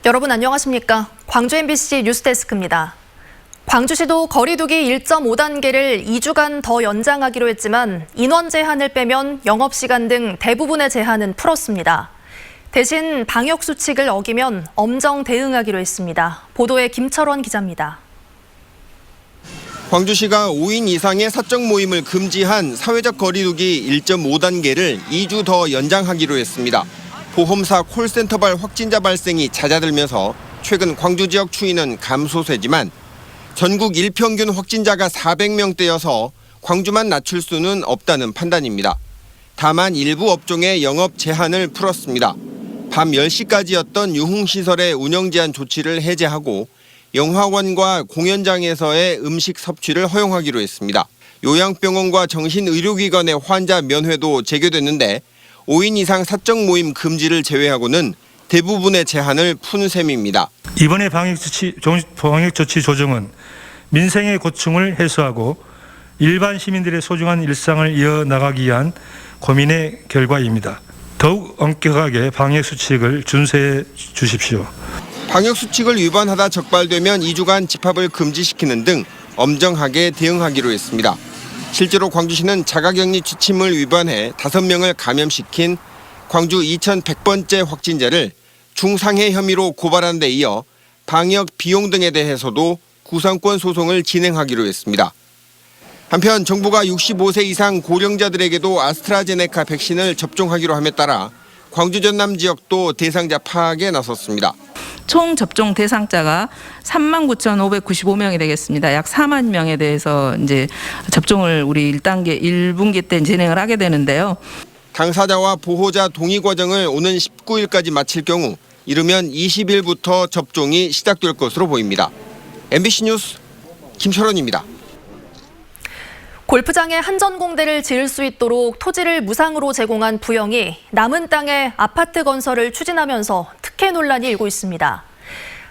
여러분 안녕하십니까? 광주 MBC 뉴스데스크입니다. 광주시도 거리두기 1.5단계를 2주간 더 연장하기로 했지만 인원 제한을 빼면 영업시간 등 대부분의 제한은 풀었습니다. 대신 방역수칙을 어기면 엄정 대응하기로 했습니다. 보도에 김철원 기자입니다. 광주시가 5인 이상의 사적 모임을 금지한 사회적 거리두기 1.5단계를 2주 더 연장하기로 했습니다. 보험사 콜센터발 확진자 발생이 잦아들면서 최근 광주 지역 추이는 감소세지만 전국 일평균 확진자가 400명대여서 광주만 낮출 수는 없다는 판단입니다. 다만 일부 업종의 영업 제한을 풀었습니다. 밤 10시까지였던 유흥시설의 운영 제한 조치를 해제하고 영화관과 공연장에서의 음식 섭취를 허용하기로 했습니다. 요양병원과 정신의료기관의 환자 면회도 재개됐는데 5인 이상 사적 모임 금지를 제외하고는 대부분의 제한을 푼 셈입니다. 이번의 방역조치 조정은 민생의 고충을 해소하고 일반 시민들의 소중한 일상을 이어나가기 위한 고민의 결과입니다. 더욱 엄격하게 방역수칙을 준수해 주십시오. 방역수칙을 위반하다 적발되면 2주간 집합을 금지시키는 등 엄정하게 대응하기로 했습니다. 실제로 광주시는 자가격리 지침을 위반해 5명을 감염시킨 광주 2100번째 확진자를 중상해 혐의로 고발한 데 이어 방역 비용 등에 대해서도 구상권 소송을 진행하기로 했습니다. 한편 정부가 65세 이상 고령자들에게도 아스트라제네카 백신을 접종하기로 함에 따라 광주 전남 지역도 대상자 파악에 나섰습니다. 총 접종 대상자가 39,595명이 되겠습니다. 약 4만 명에 대해서 이제 접종을 우리 1분기 때 진행을 하게 되는데요. 당사자와 보호자 동의 과정을 오는 19일까지 마칠 경우 이르면 20일부터 접종이 시작될 것으로 보입니다. MBC 뉴스 김철원입니다. 골프장에 한전공대를 지을 수 있도록 토지를 무상으로 제공한 부영이 남은 땅에 아파트 건설을 추진하면서 특혜 논란이 일고 있습니다.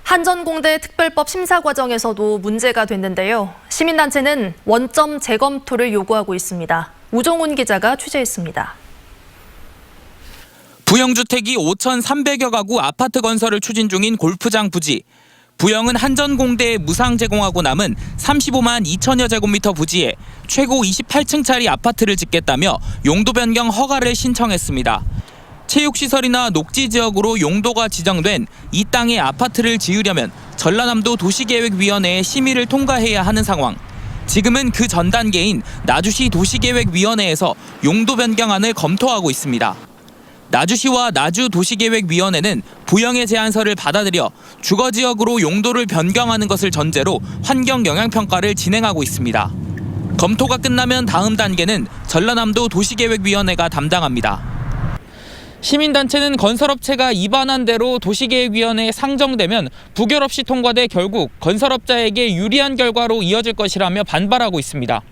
한전공대 특별법 심사 과정에서도 문제가 됐는데요. 시민단체는 원점 재검토를 요구하고 있습니다. 우종훈 기자가 취재했습니다. 부영주택이 5,300여 가구 아파트 건설을 추진 중인 골프장 부지. 부영은 한전공대에 무상 제공하고 남은 35만 2천여 제곱미터 부지에 최고 28층짜리 아파트를 짓겠다며 용도 변경 허가를 신청했습니다. 체육시설이나 녹지지역으로 용도가 지정된 이 땅에 아파트를 지으려면 전라남도 도시계획위원회의 심의를 통과해야 하는 상황. 지금은 그 전 단계인 나주시 도시계획위원회에서 용도 변경안을 검토하고 있습니다. 나주시와 나주도시계획위원회는 부영의 제안서를 받아들여 주거지역으로 용도를 변경하는 것을 전제로 환경영향평가를 진행하고 있습니다. 검토가 끝나면 다음 단계는 전라남도 도시계획위원회가 담당합니다. 시민단체는 건설업체가 입안한 대로 도시계획위원회에 상정되면 부결 없이 통과돼 결국 건설업자에게 유리한 결과로 이어질 것이라며 반발하고 있습니다.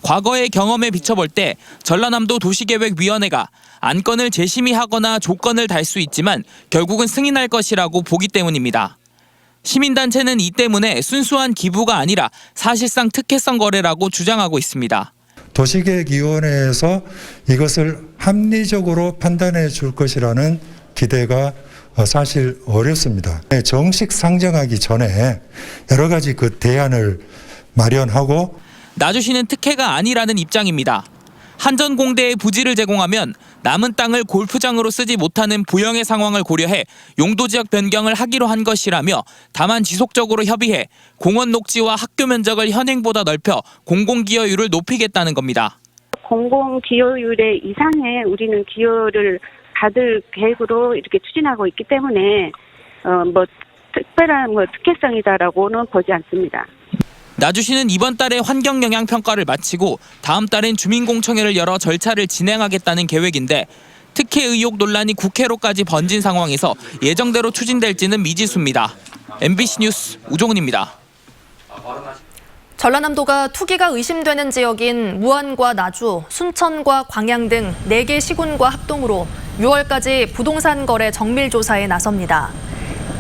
과거의 경험에 비춰볼 때 전라남도 도시계획위원회가 안건을 재심의하거나 조건을 달 수 있지만 결국은 승인할 것이라고 보기 때문입니다. 시민단체는 이 때문에 순수한 기부가 아니라 사실상 특혜성 거래라고 주장하고 있습니다. 도시계획위원회에서 이것을 합리적으로 판단해 줄 것이라는 기대가 사실 어렵습니다. 정식 상정하기 전에 여러 가지 그 대안을 마련하고 나주시는 특혜가 아니라는 입장입니다. 한전공대에 부지를 제공하면 남은 땅을 골프장으로 쓰지 못하는 부영의 상황을 고려해 용도지역 변경을 하기로 한 것이라며 다만 지속적으로 협의해 공원 녹지와 학교 면적을 현행보다 넓혀 공공기여율을 높이겠다는 겁니다. 공공기여율의 이상의 우리는 기여를 받을 계획으로 이렇게 추진하고 있기 때문에 특별한 특혜성이다라고는 보지 않습니다. 나주시는 이번 달에 환경영향평가를 마치고 다음 달엔 주민공청회를 열어 절차를 진행하겠다는 계획인데 특혜 의혹 논란이 국회로까지 번진 상황에서 예정대로 추진될지는 미지수입니다. MBC 뉴스 우종훈입니다. 전라남도가 투기가 의심되는 지역인 무안과 나주, 순천과 광양 등 4개 시군과 합동으로 6월까지 부동산 거래 정밀 조사에 나섭니다.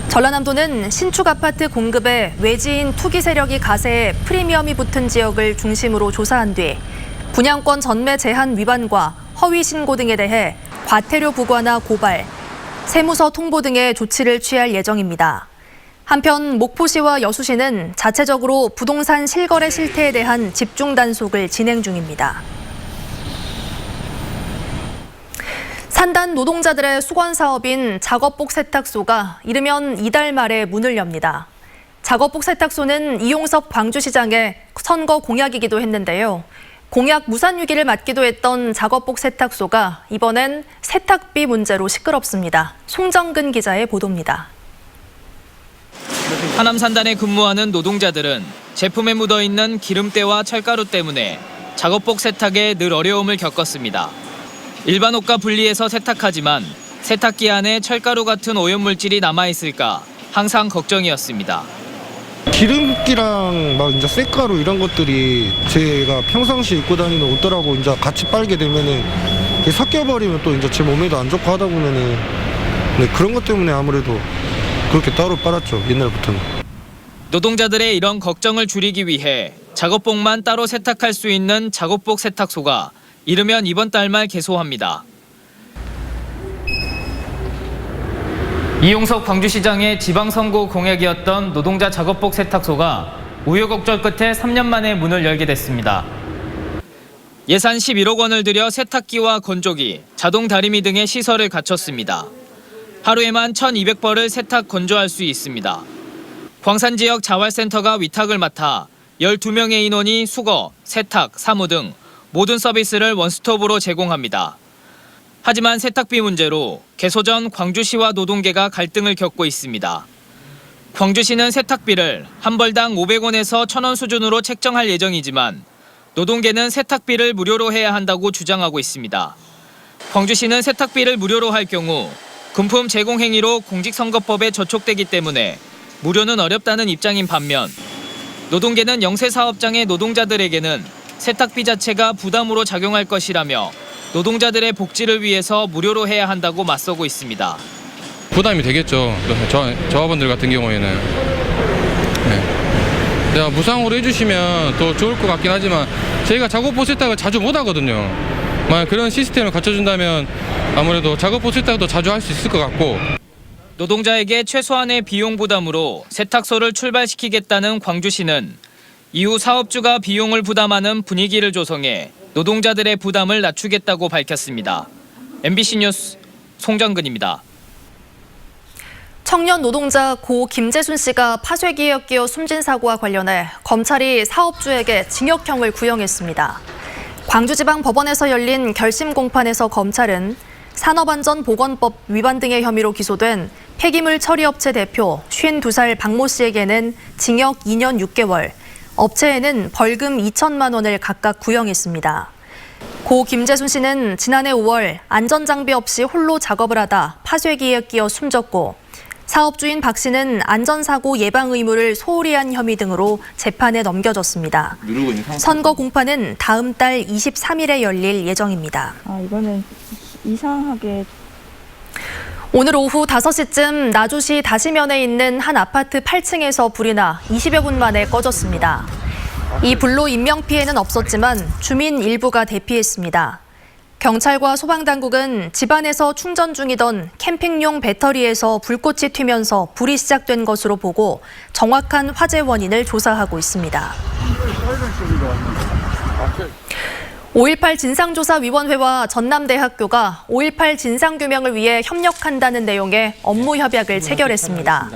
전라남도는 신축 아파트 공급에 외지인 투기 세력이 가세해 프리미엄이 붙은 지역을 중심으로 조사한 뒤 분양권 전매 제한 위반과 허위 신고 등에 대해 과태료 부과나 고발, 세무서 통보 등의 조치를 취할 예정입니다. 한편 목포시와 여수시는 자체적으로 부동산 실거래 실태에 대한 집중 단속을 진행 중입니다. 산단 노동자들의 수건 사업인 작업복 세탁소가 이르면 이달 말에 문을 엽니다. 작업복 세탁소는 이용섭 광주시장의 선거 공약이기도 했는데요. 공약 무산 위기를 맞기도 했던 작업복 세탁소가 이번엔 세탁비 문제로 시끄럽습니다. 송정근 기자의 보도입니다. 하남 산단에 근무하는 노동자들은 제품에 묻어있는 기름때와 철가루 때문에 작업복 세탁에 늘 어려움을 겪었습니다. 일반 옷과 분리해서 세탁하지만 세탁기 안에 철가루 같은 오염물질이 남아있을까 항상 걱정이었습니다. 기름기랑 막 이제 쇳가루 이런 것들이 제가 평상시 입고 다니는 옷들하고 이제 같이 빨게 되면은 섞여버리면 또 이제 제 몸에도 안 좋고 하다 보면은 그런 것 때문에 아무래도 그렇게 따로 빨았죠, 옛날부터는. 노동자들의 이런 걱정을 줄이기 위해 작업복만 따로 세탁할 수 있는 작업복 세탁소가 이르면 이번 달 말 개소합니다. 이용석 광주시장의 지방선거 공약이었던 노동자 작업복 세탁소가 우여곡절 끝에 3년 만에 문을 열게 됐습니다. 예산 11억 원을 들여 세탁기와 건조기, 자동 다리미 등의 시설을 갖췄습니다. 하루에만 1,200벌을 세탁 건조할 수 있습니다. 광산 지역 자활센터가 위탁을 맡아 12명의 인원이 수거, 세탁, 사무 등 모든 서비스를 원스톱으로 제공합니다. 하지만 세탁비 문제로 개소 전 광주시와 노동계가 갈등을 겪고 있습니다. 광주시는 세탁비를 한 벌당 500원에서 1,000원 수준으로 책정할 예정이지만 노동계는 세탁비를 무료로 해야 한다고 주장하고 있습니다. 광주시는 세탁비를 무료로 할 경우 금품 제공 행위로 공직선거법에 저촉되기 때문에 무료는 어렵다는 입장인 반면 노동계는 영세사업장의 노동자들에게는 세탁비 자체가 부담으로 작용할 것이라며 노동자들의 복지를 위해서 무료로 해야 한다고 맞서고 있습니다. 부담이 되겠죠. 저분들 같은 경우에는. 네. 무상으로 해주시면 더 좋을 것 같긴 하지만 저희가 작업복 세탁을 자주 못 하거든요. 만약 그런 시스템을 갖춰준다면 아무래도 작업복 세탁도 자주 할 수 있을 것 같고. 노동자에게 최소한의 비용 부담으로 세탁소를 출발시키겠다는 광주시는 이후 사업주가 비용을 부담하는 분위기를 조성해 노동자들의 부담을 낮추겠다고 밝혔습니다. MBC 뉴스 송정근입니다. 청년 노동자 고 김재순 씨가 파쇄기에 끼어 숨진 사고와 관련해 검찰이 사업주에게 징역형을 구형했습니다. 광주지방법원에서 열린 결심 공판에서 검찰은 산업안전보건법 위반 등의 혐의로 기소된 폐기물 처리업체 대표 52살 박모 씨에게는 징역 2년 6개월, 업체에는 벌금 2천만 원을 각각 구형했습니다. 고 김재순 씨는 지난해 5월 안전장비 없이 홀로 작업을 하다 파쇄기에 끼어 숨졌고 사업주인 박 씨는 안전사고 예방 의무를 소홀히 한 혐의 등으로 재판에 넘겨졌습니다. 선거 공판은 다음 달 23일에 열릴 예정입니다. 이거는 이상하게. 오늘 오후 5시쯤 나주시 다시면에 있는 한 아파트 8층에서 불이 나 20여 분 만에 꺼졌습니다. 이 불로 인명피해는 없었지만 주민 일부가 대피했습니다. 경찰과 소방당국은 집안에서 충전 중이던 캠핑용 배터리에서 불꽃이 튀면서 불이 시작된 것으로 보고 정확한 화재 원인을 조사하고 있습니다. 5.18 진상조사위원회와 전남대학교가 5.18 진상규명을 위해 협력한다는 내용의 업무 협약을 체결했습니다.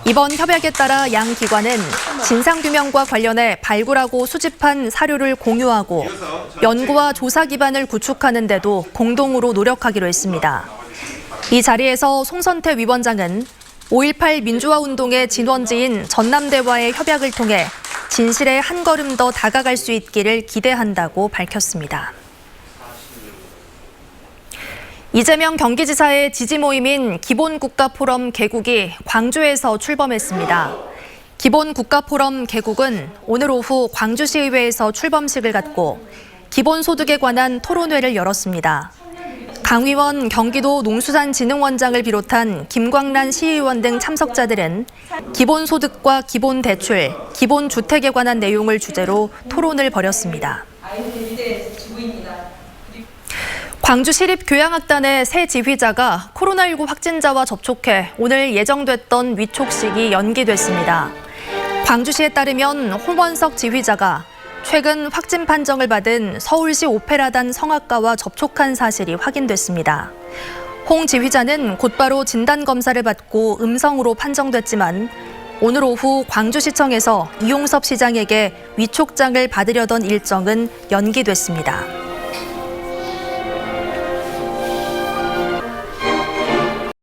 이번 협약에 따라 양 기관은 진상규명과 관련해 발굴하고 수집한 사료를 공유하고 연구와 조사 기반을 구축하는 데도 공동으로 노력하기로 했습니다. 이 자리에서 송선태 위원장은 5.18 민주화운동의 진원지인 전남대와의 협약을 통해 진실에 한 걸음 더 다가갈 수 있기를 기대한다고 밝혔습니다. 이재명 경기지사의 지지 모임인 기본국가포럼 개국이 광주에서 출범했습니다. 기본국가포럼 개국은 오늘 오후 광주시의회에서 출범식을 갖고 기본소득에 관한 토론회를 열었습니다. 강의원 경기도 농수산진흥원장을 비롯한 김광란 시의원 등 참석자들은 기본소득과 기본대출, 기본주택에 관한 내용을 주제로 토론을 벌였습니다. 광주시립교향악단의 새 지휘자가 코로나19 확진자와 접촉해 오늘 예정됐던 위촉식이 연기됐습니다. 광주시에 따르면 홍원석 지휘자가 최근 확진 판정을 받은 서울시 오페라단 성악가와 접촉한 사실이 확인됐습니다. 홍 지휘자는 곧바로 진단검사를 받고 음성으로 판정됐지만 오늘 오후 광주시청에서 이용섭 시장에게 위촉장을 받으려던 일정은 연기됐습니다.